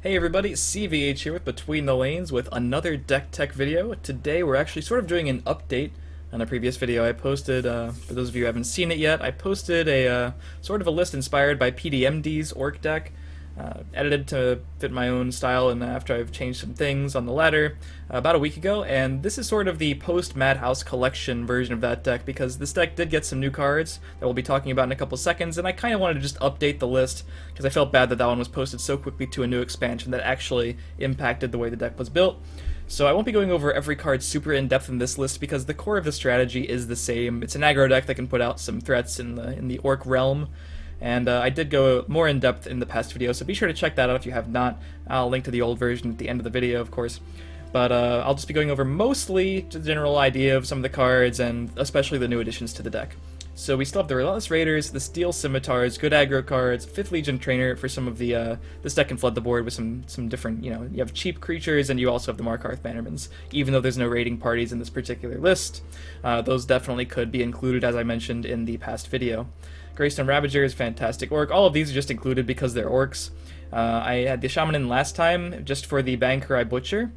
Hey everybody, CVH here with Between the Lanes with another deck tech video. Today we're actually sort of doing an update on a previous video I posted. For those of you who haven't seen it yet, I posted a sort of a list inspired by PDMD's Orc deck, edited to fit my own style, and after I've changed some things on the ladder about a week ago. And this is sort of the post-Madhouse collection version of that deck, because this deck did get some new cards that we'll be talking about in a couple seconds, and I kind of wanted to just update the list because I felt bad that that one was posted so quickly to a new expansion that actually impacted the way the deck was built. So I won't be going over every card super in-depth in this list because the core of the strategy is the same. It's an aggro deck that can put out some threats in the Orc realm, and I did go more in depth in the past video, so be sure to check that out if you have not. I'll link to the old version at the end of the video, of course. But I'll just be going over mostly the general idea of some of the cards, and especially the new additions to the deck. So we still have the Relentless Raiders, the Steel Scimitars, good aggro cards, 5th Legion Trainer for some of the, this deck can flood the board with some different, you have cheap creatures, and you also have the Markarth Bannermans. Even though there's no raiding parties in this particular list, those definitely could be included, as I mentioned in the past video. Greystone Ravager is fantastic orc. All of these are just included because they're orcs. I had the Shaman in last time just for the Bankurai Butcher,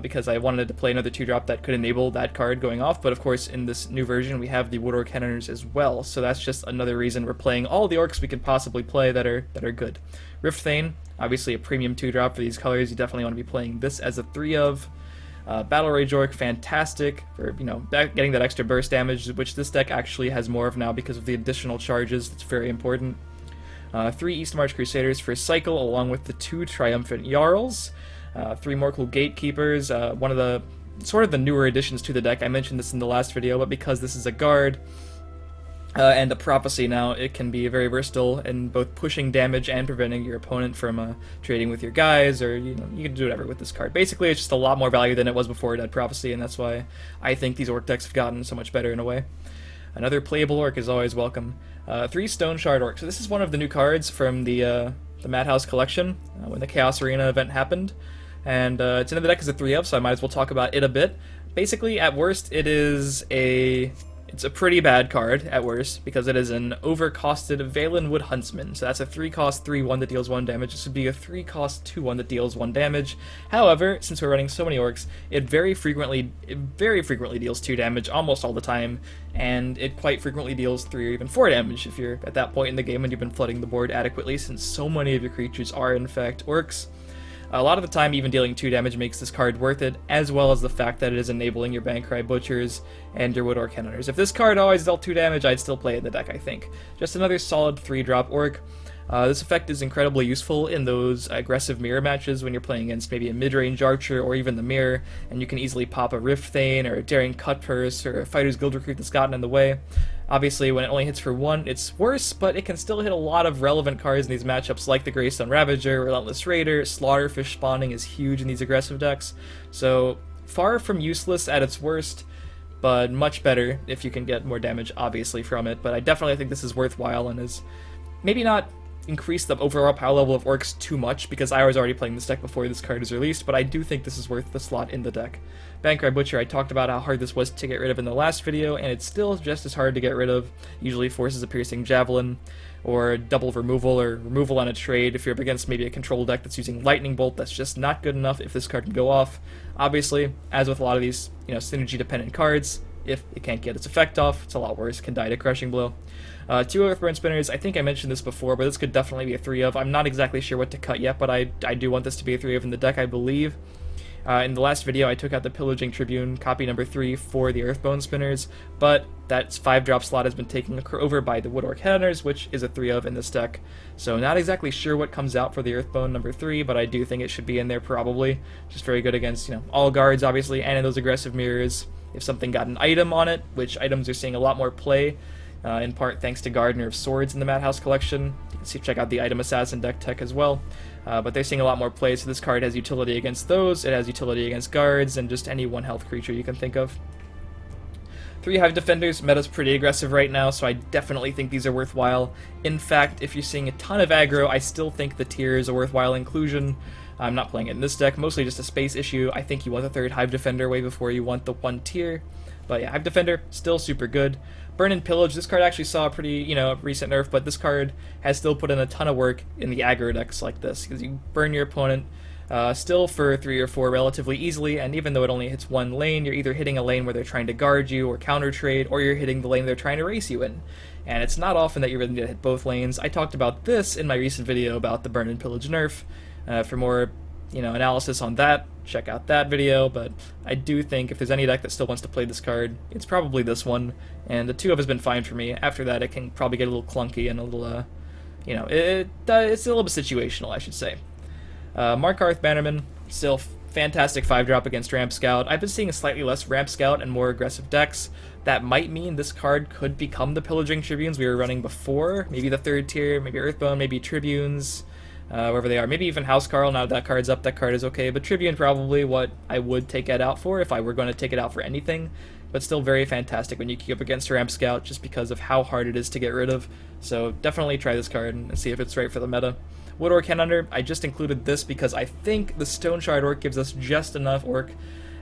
because I wanted to play another 2-drop that could enable that card going off, but of course in this new version we have the Wood Orc Cannoners as well, so that's just another reason we're playing all the orcs we can possibly play that are good. Rift Thane, obviously a premium 2-drop for these colors. You definitely want to be playing this as a 3 of. Battle Rage Orc, fantastic for, getting that extra burst damage, which this deck actually has more of now because of the additional charges. That's very important. 3 East March Crusaders for cycle, along with the 2 Triumphant Jarls. 3 Morkel Gatekeepers, one of the sort of the newer additions to the deck. I mentioned this in the last video, but because this is a guard and a prophecy now, it can be very versatile in both pushing damage and preventing your opponent from trading with your guys, or you can do whatever with this card. Basically, it's just a lot more value than it was before it had prophecy, and that's why I think these orc decks have gotten so much better in a way. Another playable orc is always welcome. 3 Stone Shard Orc. So this is one of the new cards from the Madhouse collection when the Chaos Arena event happened. And it's in the deck as a 3 of, so I might as well talk about it a bit. Basically, at worst, it's a pretty bad card, at worst, because it is an overcosted Valenwood Huntsman. So that's a 3-cost 3/1 that deals 1 damage. This would be a 3-cost 2/1 that deals 1 damage. However, since we're running so many orcs, it very frequently deals 2 damage almost all the time, and it quite frequently deals 3 or even 4 damage if you're at that point in the game and you've been flooding the board adequately, since so many of your creatures are in fact orcs. A lot of the time, even dealing 2 damage makes this card worth it, as well as the fact that it is enabling your Bankurai Butchers and your Wood Orc Cannoners. If this card always dealt 2 damage, I'd still play it in the deck, I think. Just another solid 3-drop orc. This effect is incredibly useful in those aggressive mirror matches when you're playing against maybe a mid-range archer or even the mirror, and you can easily pop a Rift Thane or a Daring Cutpurse or a Fighter's Guild Recruit that's gotten in the way. Obviously, when it only hits for 1, it's worse, but it can still hit a lot of relevant cards in these matchups like the Greystone Ravager, Relentless Raider. Slaughterfish spawning is huge in these aggressive decks, so far from useless at its worst, but much better if you can get more damage, obviously, from it. But I definitely think this is worthwhile and is maybe not increase the overall power level of orcs too much, because I was already playing this deck before this card is released, but I do think this is worth the slot in the deck. Bankurai Butcher, I talked about how hard this was to get rid of in the last video, and it's still just as hard to get rid of. Usually forces a Piercing Javelin, or double removal, or removal on a trade if you're up against maybe a control deck that's using Lightning Bolt. That's just not good enough if this card can go off. Obviously, as with a lot of these, synergy-dependent cards, if it can't get its effect off, it's a lot worse, it can die to Crushing Blow. 2 Earthburn Spinners, I think I mentioned this before, but this could definitely be a 3 of. I'm not exactly sure what to cut yet, but I do want this to be a 3 of in the deck, I believe. In the last video, I took out the Pillaging Tribune, copy number 3 for the Earthbone Spinners, but that 5-drop slot has been taken over by the Wood Orc Cannoners, which is a 3 of in this deck. So not exactly sure what comes out for the Earthbone number 3, but I do think it should be in there probably. Just very good against, all guards, obviously, and in those aggressive mirrors. If something got an item on it, which items are seeing a lot more play, in part thanks to Gardener of Swords in the Madhouse collection. You can check out the Item Assassin deck tech as well. But they're seeing a lot more play, so this card has utility against those, it has utility against guards, and just any 1-health creature you can think of. 3 Hive Defenders, meta's pretty aggressive right now, so I definitely think these are worthwhile. In fact, if you're seeing a ton of aggro, I still think the tier is a worthwhile inclusion. I'm not playing it in this deck, mostly just a space issue. I think you want the 3rd Hive Defender way before you want the 1 tier. But yeah, Hive Defender, still super good. Burn and Pillage, this card actually saw a pretty, recent nerf, but this card has still put in a ton of work in the aggro decks like this, because you burn your opponent still for 3 or 4 relatively easily, and even though it only hits 1 lane, you're either hitting a lane where they're trying to guard you or counter trade, or you're hitting the lane they're trying to race you in. And it's not often that you really need to hit both lanes. I talked about this in my recent video about the Burn and Pillage nerf. For more analysis on that, check out that video, but I do think if there's any deck that still wants to play this card, it's probably this one, and the 2 of has been fine for me. After that, it can probably get a little clunky and a little, it's a little bit situational, I should say. Markarth Bannerman, still fantastic 5-drop against Ramp Scout. I've been seeing a slightly less Ramp Scout and more aggressive decks. That might mean this card could become the Pillaging Tribunes we were running before, maybe the 3rd tier, maybe Earthbone, maybe Tribunes, wherever they are. Maybe even Housecarl, now that card's up, that card is okay, but Tribune probably what I would take it out for if I were going to take it out for anything, but still very fantastic when you keep up against Ramp Scout just because of how hard it is to get rid of, so definitely try this card and see if it's right for the meta. Wood Orc Headhunter, I just included this because I think the Stone Shard Orc gives us just enough Orc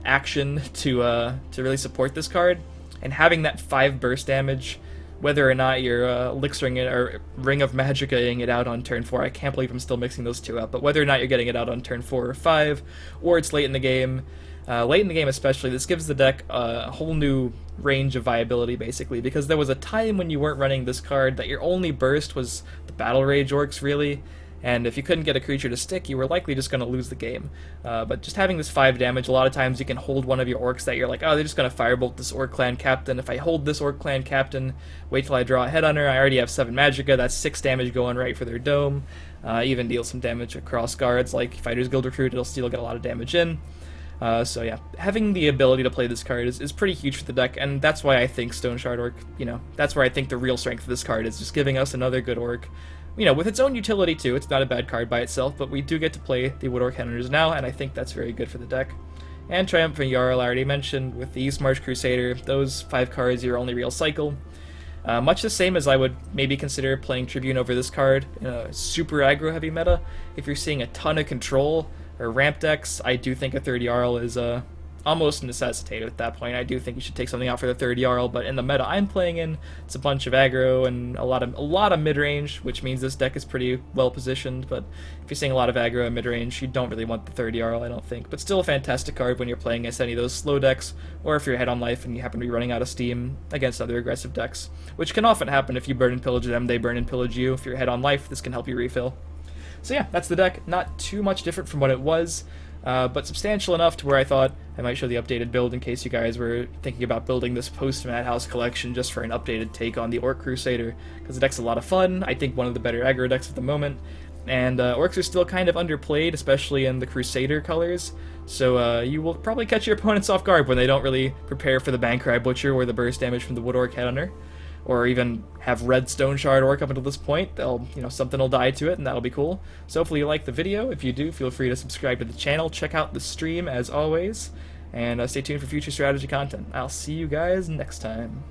action to really support this card, and having that 5 burst damage, whether or not you're elixiring it or Ring of Magicaing it out on turn 4, I can't believe I'm still mixing those 2 up, but whether or not you're getting it out on turn 4 or 5, or it's late in the game, especially, this gives the deck a whole new range of viability, basically, because there was a time when you weren't running this card that your only burst was the Battle Rage Orcs, really, and if you couldn't get a creature to stick, you were likely just going to lose the game. But just having this 5 damage, a lot of times you can hold one of your orcs that you're like, oh, they're just going to firebolt this Orc Clan Captain. If I hold this Orc Clan Captain, wait till I draw a Headhunter, I already have 7 Magicka, that's 6 damage going right for their dome. Even deal some damage across guards, like Fighters Guild Recruit, it'll still get a lot of damage in. So yeah, having the ability to play this card is pretty huge for the deck, and that's why I think Stone Shard Orc, that's where I think the real strength of this card is, just giving us another good Orc. With its own utility too, it's not a bad card by itself, but we do get to play the Wood Orc Headhunters now, and I think that's very good for the deck. And Triumphant Jarl, I already mentioned, with the Eastmarch Crusader, those 5 cards are your only real cycle. Much the same as I would maybe consider playing Tribune over this card in a super aggro heavy meta. If you're seeing a ton of control or ramp decks, I do think a 3rd Jarl is almost necessitated at that point. I do think you should take something out for the 3rd Jarl, but in the meta I'm playing in, it's a bunch of aggro and a lot of mid-range, which means this deck is pretty well positioned, but if you're seeing a lot of aggro and mid-range, you don't really want the 3rd Jarl, I don't think. But still a fantastic card when you're playing against any of those slow decks, or if you're ahead on life and you happen to be running out of steam against other aggressive decks, which can often happen if you burn and pillage them, they burn and pillage you. If you're ahead on life, this can help you refill. So yeah, that's the deck. Not too much different from what it was, but substantial enough to where I thought I might show the updated build in case you guys were thinking about building this post-Madhouse collection just for an updated take on the Orc Crusader, because the deck's a lot of fun, I think one of the better aggro decks at the moment, and Orcs are still kind of underplayed, especially in the Crusader colors, so you will probably catch your opponents off guard when they don't really prepare for the Bankrai Butcher or the burst damage from the Wood Orc Headhunter, or even have red Stone Shard Orc up until this point. They'll, something will die to it, and that'll be cool. So hopefully you like the video. If you do, feel free to subscribe to the channel, check out the stream as always, and stay tuned for future strategy content. I'll see you guys next time.